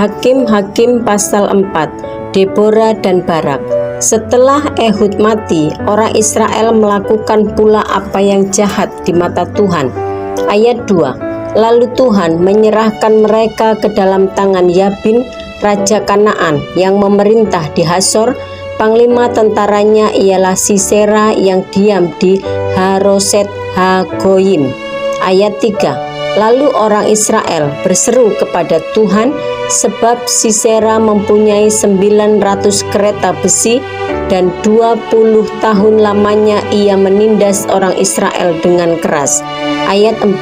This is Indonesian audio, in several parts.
Hakim-Hakim pasal 4. Deborah dan Barak. Setelah Ehud mati, orang Israel melakukan pula apa yang jahat di mata Tuhan. Ayat 2. Lalu Tuhan menyerahkan mereka ke dalam tangan Yabin, raja Kanaan, yang memerintah di Hasor. Panglima tentaranya ialah Sisera yang diam di Haroset Hagoyim. Ayat 3. Lalu orang Israel berseru kepada Tuhan, sebab Sisera mempunyai 900 kereta besi dan 20 tahun lamanya ia menindas orang Israel dengan keras. Ayat 4.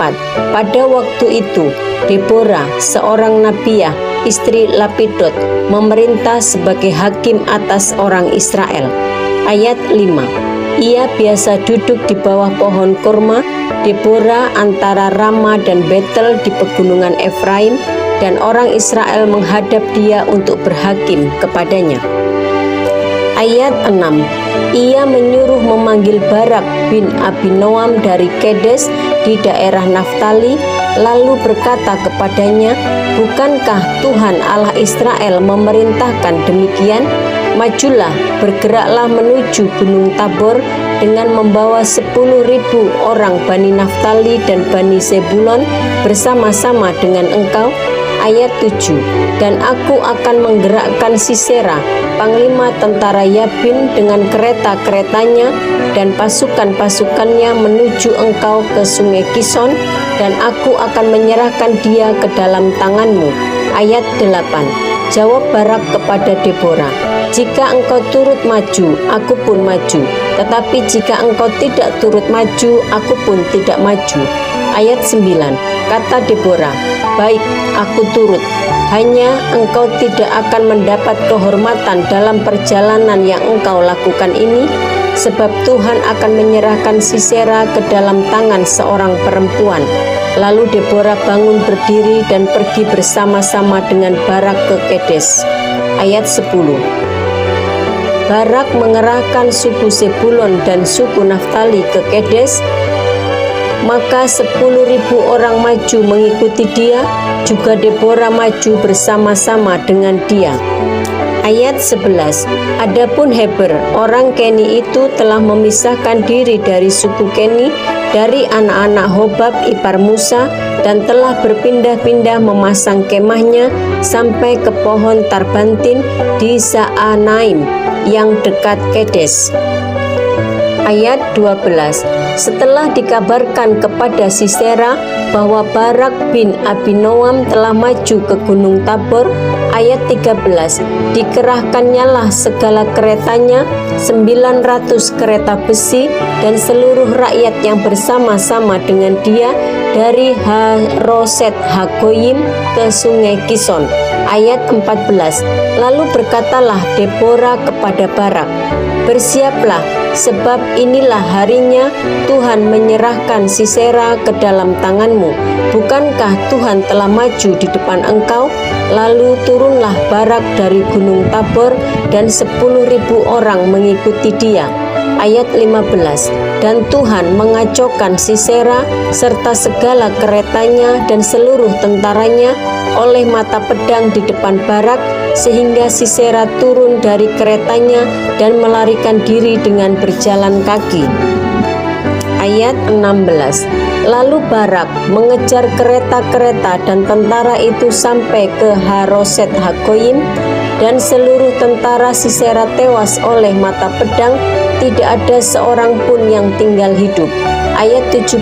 Pada waktu itu Deborah, seorang nabiah, istri Lapidot, memerintah sebagai hakim atas orang Israel. Ayat 5. Ia biasa duduk di bawah pohon kurma Deborah antara Rama dan Betel di pegunungan Efraim, dan orang Israel menghadap dia untuk berhakim kepadanya. Ayat 6. Ia menyuruh memanggil Barak bin Abinoam dari Kedes di daerah Naftali, lalu berkata kepadanya, bukankah Tuhan Allah Israel memerintahkan demikian? Majulah, bergeraklah menuju Gunung Tabor dengan membawa 10.000 orang Bani Naftali dan Bani Zebulon bersama-sama dengan engkau. Ayat 7. Dan aku akan menggerakkan Sisera, panglima tentara Yabin, dengan kereta-keretanya dan pasukan-pasukannya menuju engkau ke sungai Kison, dan aku akan menyerahkan dia ke dalam tanganmu. Ayat 8. Jawab Barak kepada Deborah, jika engkau turut maju, aku pun maju. Tetapi jika engkau tidak turut maju, aku pun tidak maju. Ayat 9. Kata Deborah, baik, aku turut. Hanya engkau tidak akan mendapat kehormatan dalam perjalanan yang engkau lakukan ini, sebab Tuhan akan menyerahkan Sisera ke dalam tangan seorang perempuan. Lalu Deborah bangun berdiri dan pergi bersama-sama dengan Barak ke Kedes. Ayat 10. Barak mengerahkan suku Zebulon dan suku Naftali ke Kedes, maka 10.000 orang maju mengikuti dia, juga Deborah maju bersama-sama dengan dia. Ayat 11. Adapun Heber, orang Keni itu telah memisahkan diri dari suku Keni, dari anak-anak Hobab ipar Musa, dan telah berpindah-pindah memasang kemahnya sampai ke pohon Tarbantin di Zaanaim yang dekat Kedes. Ayat 12. Setelah dikabarkan kepada Sisera bahwa Barak bin Abinoam telah maju ke Gunung Tabor, ayat 13, dikerahkannyalah segala keretanya, 900 kereta besi, dan seluruh rakyat yang bersama-sama dengan dia dari Haroset Hagoyim ke sungai Kison. Ayat 14. Lalu berkatalah Deborah kepada Barak, bersiaplah, sebab inilah harinya Tuhan menyerahkan Sisera ke dalam tanganmu. Bukankah Tuhan telah maju di depan engkau? Lalu turunlah Barak dari Gunung Tabor, dan 10.000 orang mengikuti dia. Ayat 15. Dan Tuhan mengacaukan Sisera serta segala keretanya dan seluruh tentaranya oleh mata pedang di depan Barak, sehingga Sisera turun dari keretanya dan melarikan diri dengan berjalan kaki. Ayat 16. Lalu Barak mengejar kereta-kereta dan tentara itu sampai ke Haroset Hagoyim, dan seluruh tentara Sisera tewas oleh mata pedang, tidak ada seorang pun yang tinggal hidup. Ayat 17.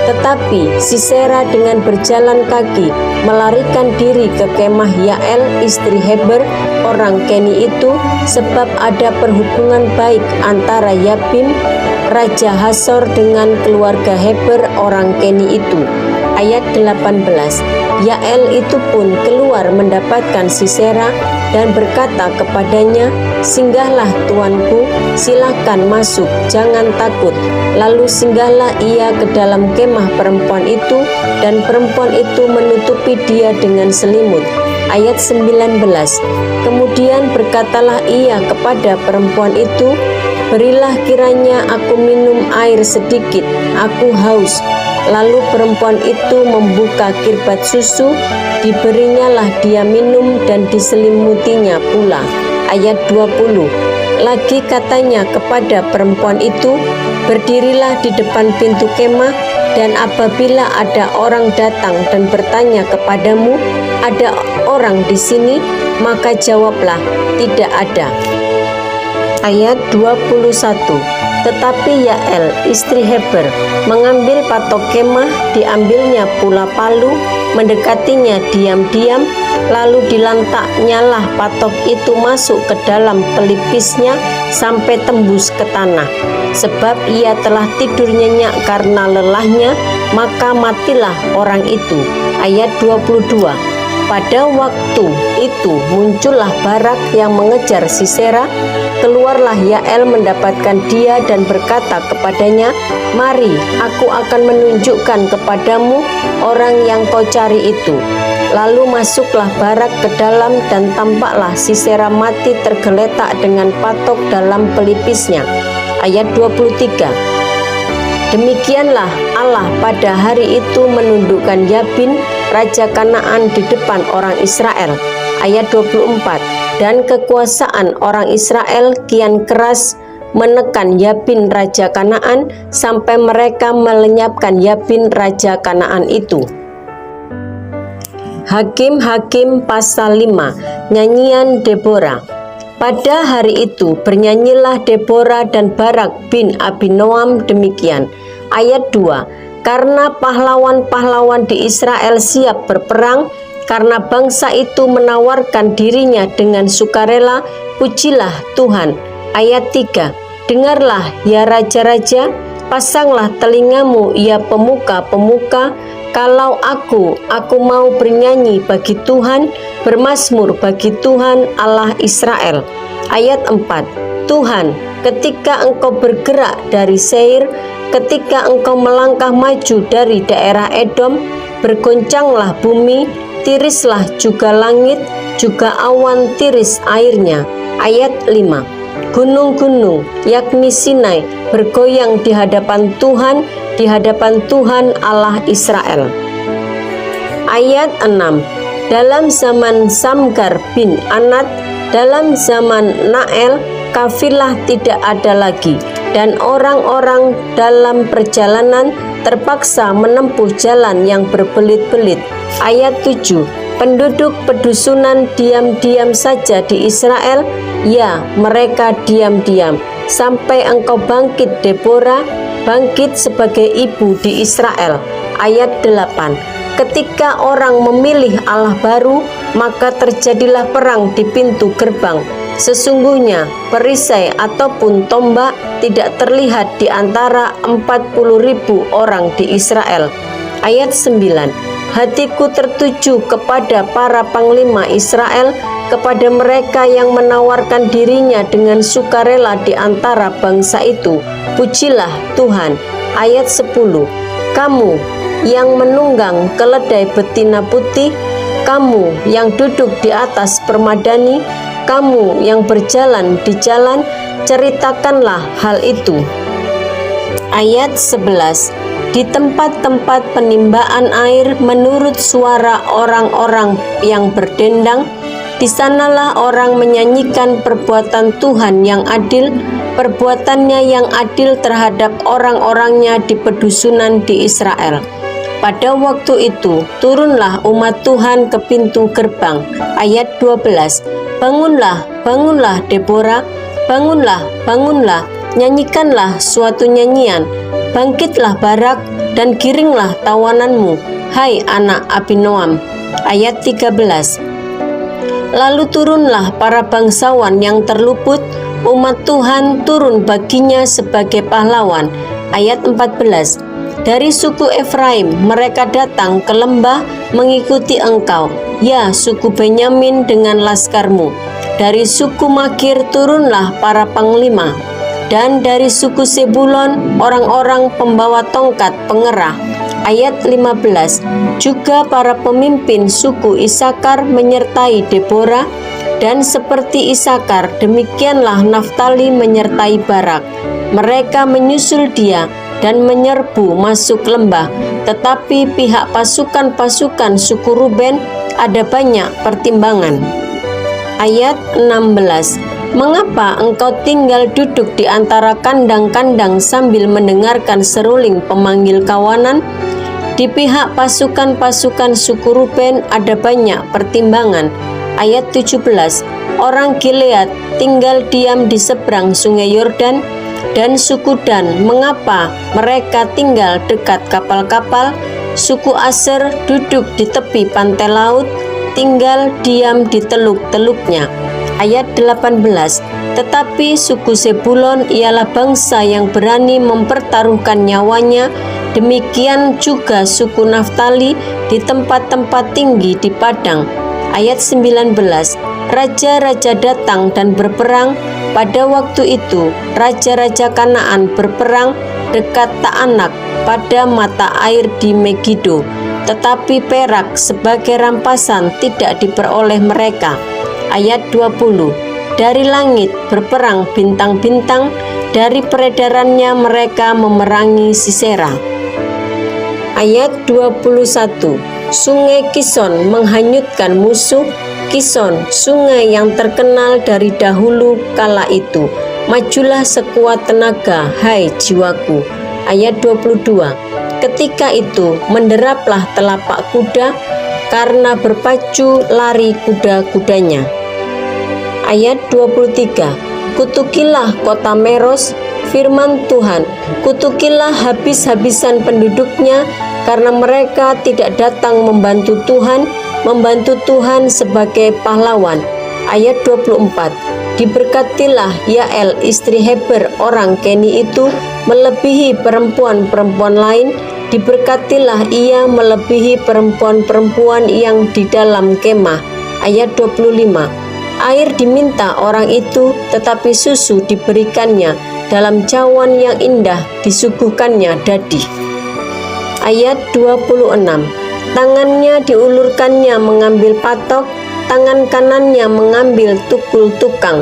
Tetapi Sisera dengan berjalan kaki melarikan diri ke kemah Yael istri Heber orang Keni itu, sebab ada perhubungan baik antara Yabin raja Hasor dengan keluarga Heber orang Keni itu. Ayat 18. Yael itu pun keluar mendapatkan Sisera dan berkata kepadanya, singgahlah tuanku, silakan masuk, jangan takut. Lalu singgahlah ia ke dalam kemah perempuan itu, dan perempuan itu menutupi dia dengan selimut. Ayat 19. Kemudian berkatalah ia kepada perempuan itu, berilah kiranya aku minum air sedikit, aku haus. Lalu perempuan itu membuka kirbat susu, diberinyalah dia minum dan diselimutinya pula. Ayat 20. Lagi katanya kepada perempuan itu, berdirilah di depan pintu kemah, dan apabila ada orang datang dan bertanya kepadamu, ada orang di sini, maka jawablah, tidak ada. Ayat 21. Tetapi Yael, istri Heber, mengambil patok kemah, diambilnya pula palu, mendekatinya diam-diam, lalu dilantaknyalah patok itu masuk ke dalam pelipisnya sampai tembus ke tanah. Sebab ia telah tidur nyenyak karena lelahnya, maka matilah orang itu. Ayat 22. Pada waktu itu muncullah Barak yang mengejar Sisera. Keluarlah Yael mendapatkan dia dan berkata kepadanya, mari, aku akan menunjukkan kepadamu orang yang kau cari itu. Lalu masuklah Barak ke dalam, dan tampaklah Sisera mati tergeletak dengan patok dalam pelipisnya. Ayat 23. Demikianlah Allah pada hari itu menundukkan Yabin, raja Kanaan di depan orang Israel. Ayat 24. Dan kekuasaan orang Israel kian keras menekan Yabin raja Kanaan sampai mereka melenyapkan Yabin raja Kanaan itu. Hakim-Hakim pasal 5. Nyanyian Deborah. Pada hari itu bernyanyilah Deborah dan Barak bin Abinoam demikian. Ayat 2. Karena pahlawan-pahlawan di Israel siap berperang, karena bangsa itu menawarkan dirinya dengan sukarela, pujilah Tuhan. Ayat 3. Dengarlah ya raja-raja, pasanglah telingamu ya pemuka-pemuka, kalau aku mau bernyanyi bagi Tuhan, bermazmur bagi Tuhan Allah Israel. Ayat 4. Tuhan, ketika engkau bergerak dari Seir, ketika engkau melangkah maju dari daerah Edom, bergoncanglah bumi, tirislah juga langit, juga awan tiris airnya. Ayat 5. Gunung-gunung, yakni Sinai, bergoyang di hadapan Tuhan Allah Israel. Ayat 6. Dalam zaman Samgar bin Anat, dalam zaman Nael, kafilah tidak ada lagi, dan orang-orang dalam perjalanan terpaksa menempuh jalan yang berbelit-belit. Ayat 7. Penduduk pedusunan diam-diam saja di Israel, ya mereka diam-diam, sampai engkau bangkit Deborah, bangkit sebagai ibu di Israel. Ayat 8. Ketika orang memilih Allah baru, maka terjadilah perang di pintu gerbang. Sesungguhnya perisai ataupun tombak tidak terlihat di antara 40.000 orang di Israel. Ayat 9. Hatiku tertuju kepada para panglima Israel, kepada mereka yang menawarkan dirinya dengan sukarela di antara bangsa itu. Pujilah Tuhan. Ayat 10. Kamu yang menunggang keledai betina putih, kamu yang duduk di atas permadani, kamu yang berjalan di jalan, ceritakanlah hal itu. Ayat 11. Di tempat-tempat penimbaan air menurut suara orang-orang yang berdendang, di sanalah orang menyanyikan perbuatan Tuhan yang adil, perbuatannya yang adil terhadap orang-orangnya di pedusunan di Israel. Pada waktu itu turunlah umat Tuhan ke pintu gerbang. Ayat 12. Bangunlah, bangunlah Deborah, bangunlah, bangunlah, nyanyikanlah suatu nyanyian. Bangkitlah Barak dan giringlah tawananmu, hai anak Abinoam. Ayat 13. Lalu turunlah para bangsawan yang terluput, umat Tuhan turun baginya sebagai pahlawan. Ayat 14. Dari suku Efraim mereka datang ke lembah mengikuti engkau, ya suku Benyamin dengan laskarmu. Dari suku Makir turunlah para panglima, dan dari suku Sebulon orang-orang pembawa tongkat pengerah. Ayat 15. Juga para pemimpin suku Isakar menyertai Deborah, dan seperti Isakar demikianlah Naftali menyertai Barak. Mereka menyusul dia, dan menyerbu masuk lembah. Tetapi pihak pasukan-pasukan suku Ruben ada banyak pertimbangan. Ayat 16. Mengapa engkau tinggal duduk di antara kandang-kandang sambil mendengarkan seruling pemanggil kawanan? Di pihak pasukan-pasukan suku Ruben ada banyak pertimbangan. Ayat 17. Orang Gilead tinggal diam di seberang sungai Yordan, dan suku Dan, mengapa mereka tinggal dekat kapal-kapal? Suku Aser duduk di tepi pantai laut, tinggal diam di teluk-teluknya. Ayat 18. Tetapi suku Zebulon ialah bangsa yang berani mempertaruhkan nyawanya, demikian juga suku Naftali di tempat-tempat tinggi di padang. Ayat 19. Raja-raja datang dan berperang. Pada waktu itu raja-raja Kanaan berperang dekat Taanak pada mata air di Megido, tetapi perak sebagai rampasan tidak diperoleh mereka. Ayat 20. Dari langit berperang bintang-bintang, dari peredarannya mereka memerangi Sisera. Ayat 21. Sungai Kison menghanyutkan musuh. Kison, sungai yang terkenal dari dahulu kala itu. Majulah sekuat tenaga, hai jiwaku. Ayat 22. Ketika itu menderaplah telapak kuda, karena berpacu lari kuda-kudanya. Ayat 23. Kutukilah kota Meros, firman Tuhan, kutukilah habis-habisan penduduknya, karena mereka tidak datang membantu Tuhan sebagai pahlawan. Ayat 24. Diberkatilah Yael istri Heber orang Keni itu melebihi perempuan-perempuan lain, diberkatilah ia melebihi perempuan-perempuan yang di dalam kemah. Ayat 25. Air diminta orang itu, tetapi susu diberikannya, dalam cawan yang indah disuguhkannya dadi. Ayat 26. Tangannya diulurkannya mengambil patok, tangan kanannya mengambil tukul tukang.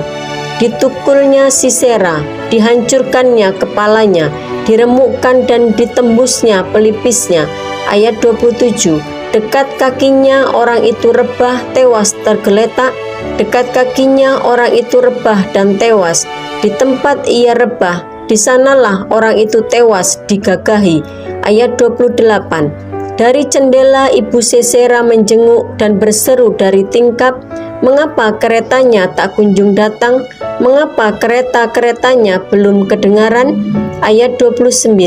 Ditukulnya Sisera, dihancurkannya kepalanya, diremukkan dan ditembusnya pelipisnya. Ayat 27. Dekat kakinya orang itu rebah, tewas tergeletak. Dekat kakinya orang itu rebah dan tewas. Di tempat ia rebah, di sanalah orang itu tewas digagahi. Ayat 28. Dari jendela ibu Sisera menjenguk dan berseru dari tingkap, mengapa keretanya tak kunjung datang? Mengapa kereta-keretanya belum kedengaran? Ayat 29.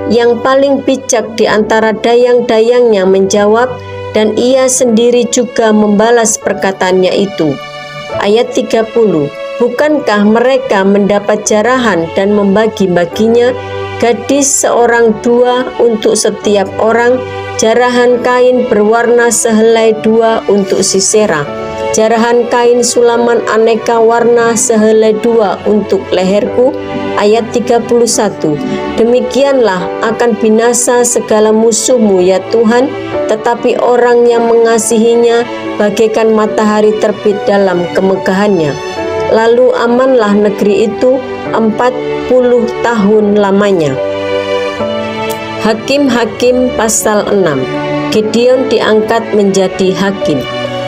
Yang paling bijak di antara dayang-dayangnya menjawab, dan ia sendiri juga membalas perkataannya itu. Ayat 30. Bukankah mereka mendapat jarahan dan membagi-baginya, gadis seorang dua untuk setiap orang, jarahan kain berwarna sehelai dua untuk Sisera, jarahan kain sulaman aneka warna sehelai dua untuk leherku. Ayat 31. Demikianlah akan binasa segala musuhmu ya Tuhan, tetapi orang yang mengasihinya bagaikan matahari terbit dalam kemegahannya. Lalu amanlah negeri itu 40 tahun lamanya. Hakim-hakim pasal 6. Gideon diangkat menjadi hakim.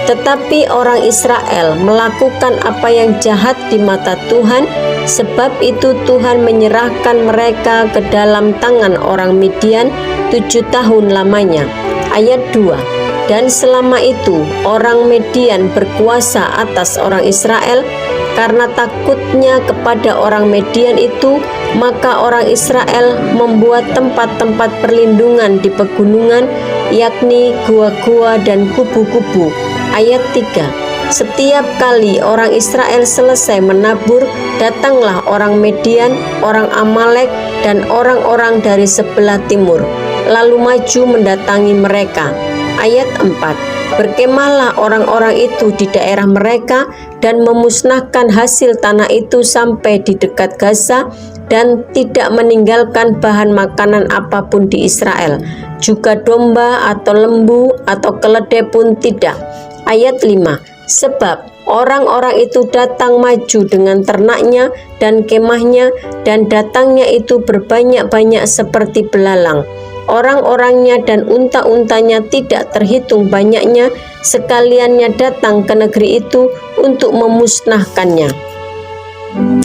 Tetapi orang Israel melakukan apa yang jahat di mata Tuhan, sebab itu Tuhan menyerahkan mereka ke dalam tangan orang Midian 7 tahun lamanya. Ayat 2. Dan selama itu orang Midian berkuasa atas orang Israel. Karena takutnya kepada orang Midian itu, maka orang Israel membuat tempat-tempat perlindungan di pegunungan, yakni gua-gua dan kubu-kubu. Ayat 3. Setiap kali orang Israel selesai menabur, datanglah orang Midian, orang Amalek, dan orang-orang dari sebelah timur, lalu maju mendatangi mereka. Ayat 4. Berkemahlah orang-orang itu di daerah mereka dan memusnahkan hasil tanah itu sampai di dekat Gaza, dan tidak meninggalkan bahan makanan apapun di Israel, juga domba atau lembu atau keledai pun tidak. Ayat 5. Sebab orang-orang itu datang maju dengan ternaknya dan kemahnya, dan datangnya itu berbanyak-banyak seperti belalang. Orang-orangnya dan unta-untanya tidak terhitung banyaknya, sekaliannya datang ke negeri itu untuk memusnahkannya.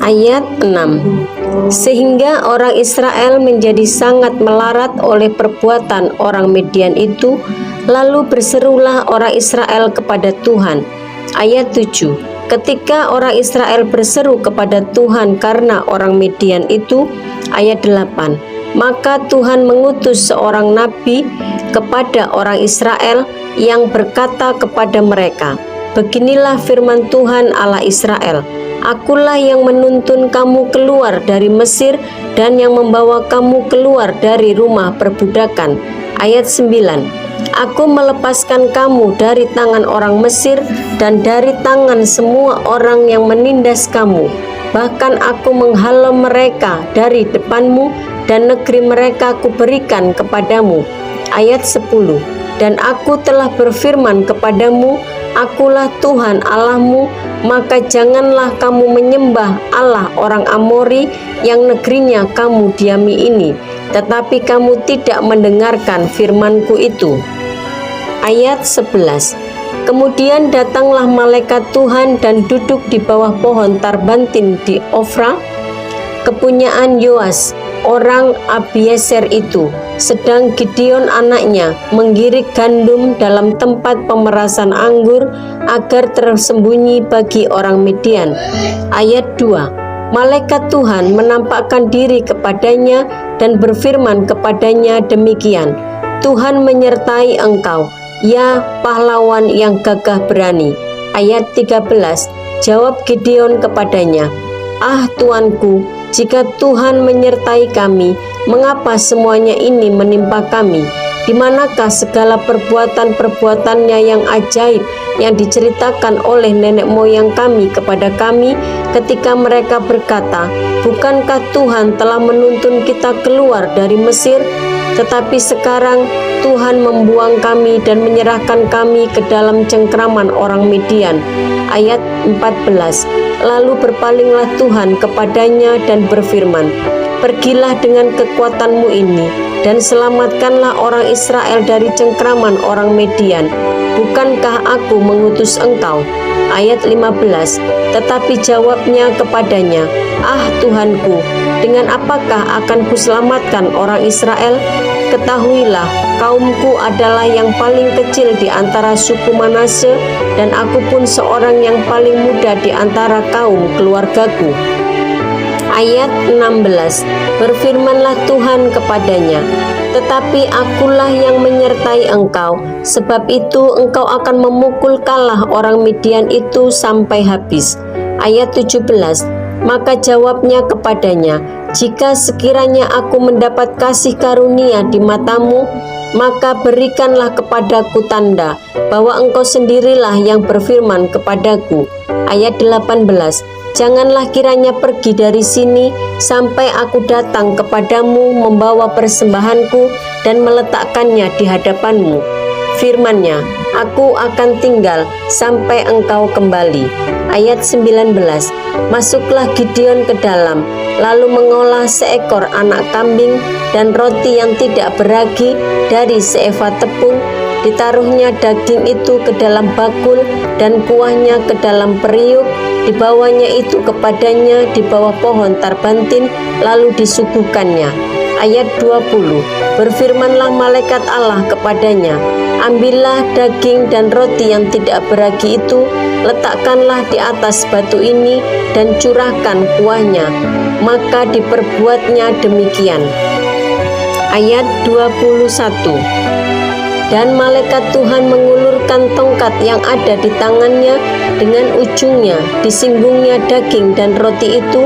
Ayat 6. Sehingga orang Israel menjadi sangat melarat oleh perbuatan orang Midian itu, lalu berserulah orang Israel kepada Tuhan. Ayat 7. Ketika orang Israel berseru kepada Tuhan karena orang Midian itu, ayat 8. Maka Tuhan mengutus seorang nabi kepada orang Israel yang berkata kepada mereka, "Beginilah firman Tuhan Allah Israel, Akulah yang menuntun kamu keluar dari Mesir dan yang membawa kamu keluar dari rumah perbudakan." Ayat 9. Aku melepaskan kamu dari tangan orang Mesir dan dari tangan semua orang yang menindas kamu. Bahkan aku menghalau mereka dari depanmu dan negeri mereka kuberikan kepadamu. Ayat 10. Dan aku telah berfirman kepadamu, Akulah Tuhan Allahmu, maka janganlah kamu menyembah Allah orang Amori yang negerinya kamu diami ini, tetapi kamu tidak mendengarkan firman-Ku itu. Ayat 11. Kemudian datanglah malaikat Tuhan dan duduk di bawah pohon tarbantin di Ofra, kepunyaan Yoas orang Abiezer itu, sedang Gideon anaknya menggirik gandum dalam tempat pemerasan anggur agar tersembunyi bagi orang Midian. Ayat 2. Malaikat Tuhan menampakkan diri kepadanya dan berfirman kepadanya demikian, Tuhan menyertai engkau, ya pahlawan yang gagah berani. Ayat 13. Jawab Gideon kepadanya, Ah Tuanku, jika Tuhan menyertai kami, mengapa semuanya ini menimpa kami? Di manakah segala perbuatan-perbuatannya yang ajaib yang diceritakan oleh nenek moyang kami kepada kami ketika mereka berkata, Bukankah Tuhan telah menuntun kita keluar dari Mesir? Tetapi sekarang Tuhan membuang kami dan menyerahkan kami ke dalam cengkraman orang Midian. Ayat 14. Lalu berpalinglah Tuhan kepadanya dan berfirman, Pergilah dengan kekuatanmu ini dan selamatkanlah orang Israel dari cengkraman orang Midian. Bukankah aku mengutus engkau? Ayat 15. Tetapi jawabnya kepadanya, Ah Tuhanku, dengan apakah akan kuselamatkan orang Israel? Ketahuilah, kaumku adalah yang paling kecil di antara suku Manase, dan aku pun seorang yang paling muda di antara kaum keluargaku. Ayat 16. Berfirmanlah Tuhan kepadanya, Tetapi akulah yang menyertai engkau, sebab itu engkau akan memukul kalah orang Midian itu sampai habis. Ayat 17. Maka jawabnya kepadanya, Jika sekiranya aku mendapat kasih karunia di matamu, maka berikanlah kepadaku tanda bahwa engkau sendirilah yang berfirman kepadaku. Ayat 18. Janganlah kiranya pergi dari sini sampai aku datang kepadamu membawa persembahanku dan meletakkannya di hadapanmu. Firman-Nya, aku akan tinggal sampai engkau kembali. Ayat 19. Masuklah Gideon ke dalam, lalu mengolah seekor anak kambing dan roti yang tidak beragi dari seeva tepung. Ditaruhnya daging itu ke dalam bakul dan kuahnya ke dalam periuk, dibawanya itu kepadanya di bawah pohon tarbantin, lalu disuguhkannya. Ayat 20. Berfirmanlah malaikat Allah kepadanya, Ambillah daging dan roti yang tidak beragi itu, letakkanlah di atas batu ini dan curahkan kuahnya. Maka diperbuatnya demikian. Ayat 21. Dan malaikat Tuhan mengulurkan tongkat yang ada di tangannya, dengan ujungnya disinggungnya daging dan roti itu,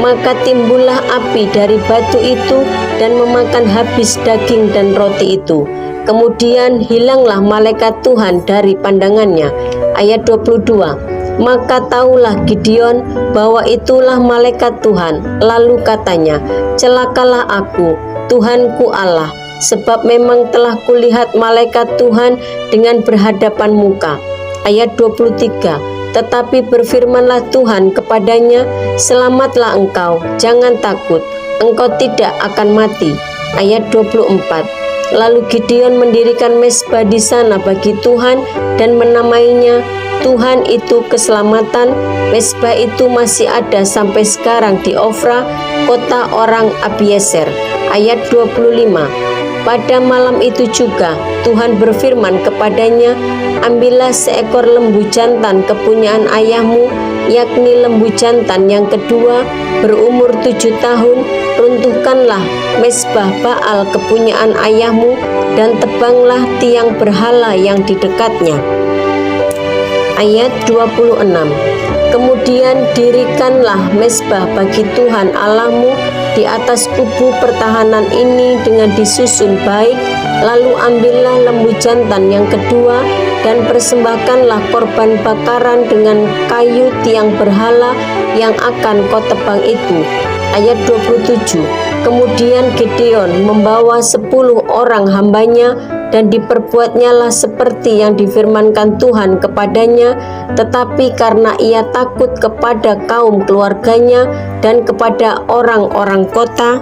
maka timbullah api dari batu itu dan memakan habis daging dan roti itu. Kemudian hilanglah malaikat Tuhan dari pandangannya. Ayat 22. Maka tahulah Gideon bahwa itulah malaikat Tuhan. Lalu katanya, Celakalah aku, Tuhanku Allah, sebab memang telah kulihat malaikat Tuhan dengan berhadapan muka. Ayat 23, tetapi berfirmanlah Tuhan kepadanya, selamatlah engkau, jangan takut, engkau tidak akan mati. Ayat 24, lalu Gideon mendirikan mezbah di sana bagi Tuhan dan menamainya Tuhan itu keselamatan. Mezbah itu masih ada sampai sekarang di Ofra, kota orang Abiezer. Ayat 25, pada malam itu juga Tuhan berfirman kepadanya, ambillah seekor lembu jantan kepunyaan ayahmu, yakni lembu jantan yang kedua, berumur 7 tahun, runtuhkanlah mezbah Baal kepunyaan ayahmu, dan tebanglah tiang berhala yang di dekatnya. Ayat 26, kemudian dirikanlah mezbah bagi Tuhan Allahmu di atas kubu pertahanan ini dengan disusun baik, lalu ambillah lembu jantan yang kedua dan persembahkanlah korban bakaran dengan kayu tiang berhala yang akan kau tebang itu. Ayat 27, kemudian Gideon membawa 10 orang hambanya dan diperbuatnyalah seperti yang difirmankan Tuhan kepadanya, tetapi karena ia takut kepada kaum keluarganya dan kepada orang-orang kota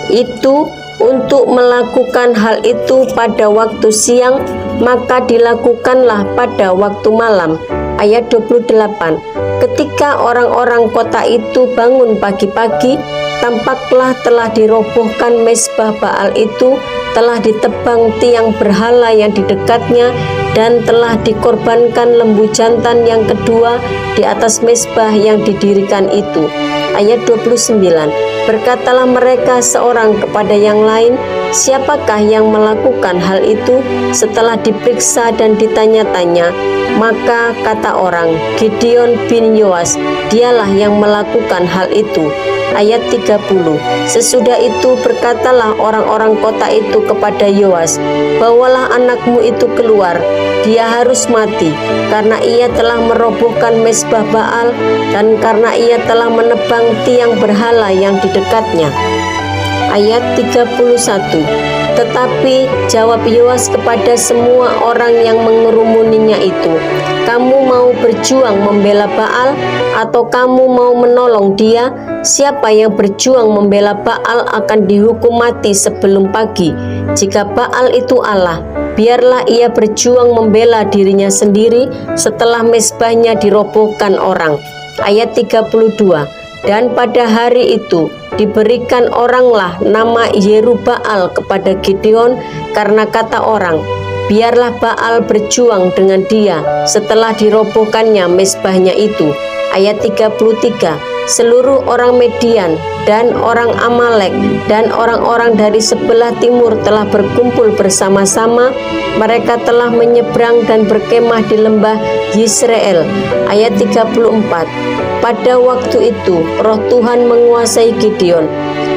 itu untuk melakukan hal itu pada waktu siang, maka dilakukanlah pada waktu malam. Ayat 28, ketika orang-orang kota itu bangun pagi-pagi, tampaklah telah dirobohkan mezbah Baal itu, telah ditebang tiang berhala yang di dekatnya, dan telah dikorbankan lembu jantan yang kedua di atas mezbah yang didirikan itu. Ayat 29, berkatalah mereka seorang kepada yang lain, siapakah yang melakukan hal itu? Setelah diperiksa dan ditanya-tanya, maka kata orang, Gideon bin Yoas, dialah yang melakukan hal itu. Ayat 30, sesudah itu berkatalah orang-orang kota itu kepada Yoas, bawalah anakmu itu keluar, dia harus mati, karena ia telah merobohkan mezbah Baal dan karena ia telah menebang tiang berhala yang di dekatnya. Ayat 31, tetapi jawab Yoas kepada semua orang yang mengerumuninya itu, kamu mau berjuang membela Baal atau kamu mau menolong dia? Siapa yang berjuang membela Baal akan dihukum mati sebelum pagi. Jika Baal itu Allah, biarlah ia berjuang membela dirinya sendiri setelah mezbahnya dirobohkan orang. Ayat 32, dan pada hari itu diberikan oranglah nama Yerubbaal kepada Gideon, karena kata orang, biarlah Baal berjuang dengan dia setelah dirobohkannya mezbahnya itu. Ayat 33, seluruh orang Median dan orang Amalek dan orang-orang dari sebelah timur telah berkumpul bersama-sama. Mereka telah menyeberang dan berkemah di lembah Yisrael. Ayat 34, pada waktu itu roh Tuhan menguasai Gideon.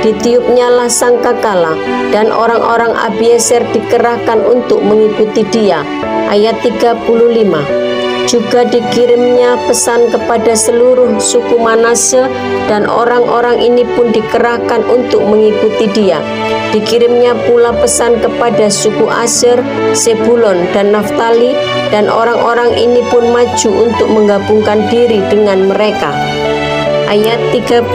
Ditiupnyalah sangkakala dan orang-orang Abiezer dikerahkan untuk mengikuti dia. Ayat 35, juga dikirimnya pesan kepada seluruh suku Manasye dan orang-orang ini pun dikerahkan untuk mengikuti dia. Dikirimnya pula pesan kepada suku Asyer, Sebulon dan Naftali, dan orang-orang ini pun maju untuk menggabungkan diri dengan mereka. Ayat 36,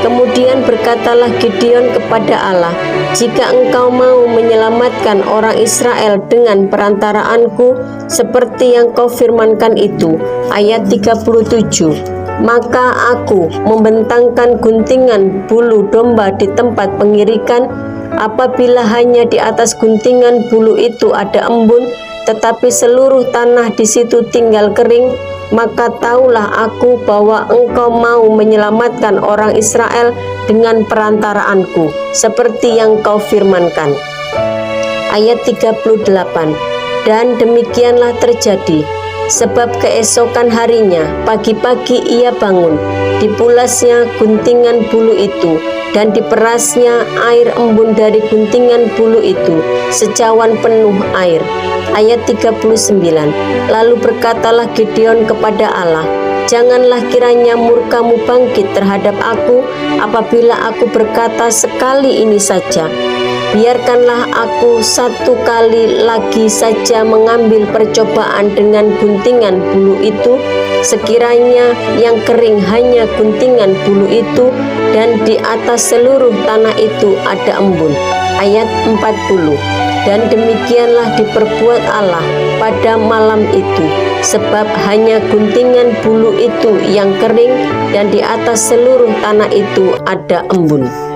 kemudian berkatalah Gideon kepada Allah, jika engkau mau menyelamatkan orang Israel dengan perantaraanku seperti yang kau firmankan itu. Ayat 37, maka aku membentangkan guntingan bulu domba di tempat pengirikan. Apabila hanya di atas guntingan bulu itu ada embun, tetapi seluruh tanah di situ tinggal kering, maka taulah aku bahwa engkau mau menyelamatkan orang Israel dengan perantaraanku, seperti yang kau firmankan. Ayat 38, dan demikianlah terjadi, sebab keesokan harinya pagi-pagi ia bangun, dipulasnya guntingan bulu itu, dan diperasnya air embun dari guntingan bulu itu, secawan penuh air. Ayat 39, lalu berkatalah Gideon kepada Allah, janganlah kiranya murkamu bangkit terhadap aku apabila aku berkata sekali ini saja, biarkanlah aku satu kali lagi saja mengambil percobaan dengan guntingan bulu itu, sekiranya yang kering hanya guntingan bulu itu, dan di atas seluruh tanah itu ada embun. Ayat 40. Dan demikianlah diperbuat Allah pada malam itu, sebab hanya guntingan bulu itu yang kering, dan di atas seluruh tanah itu ada embun.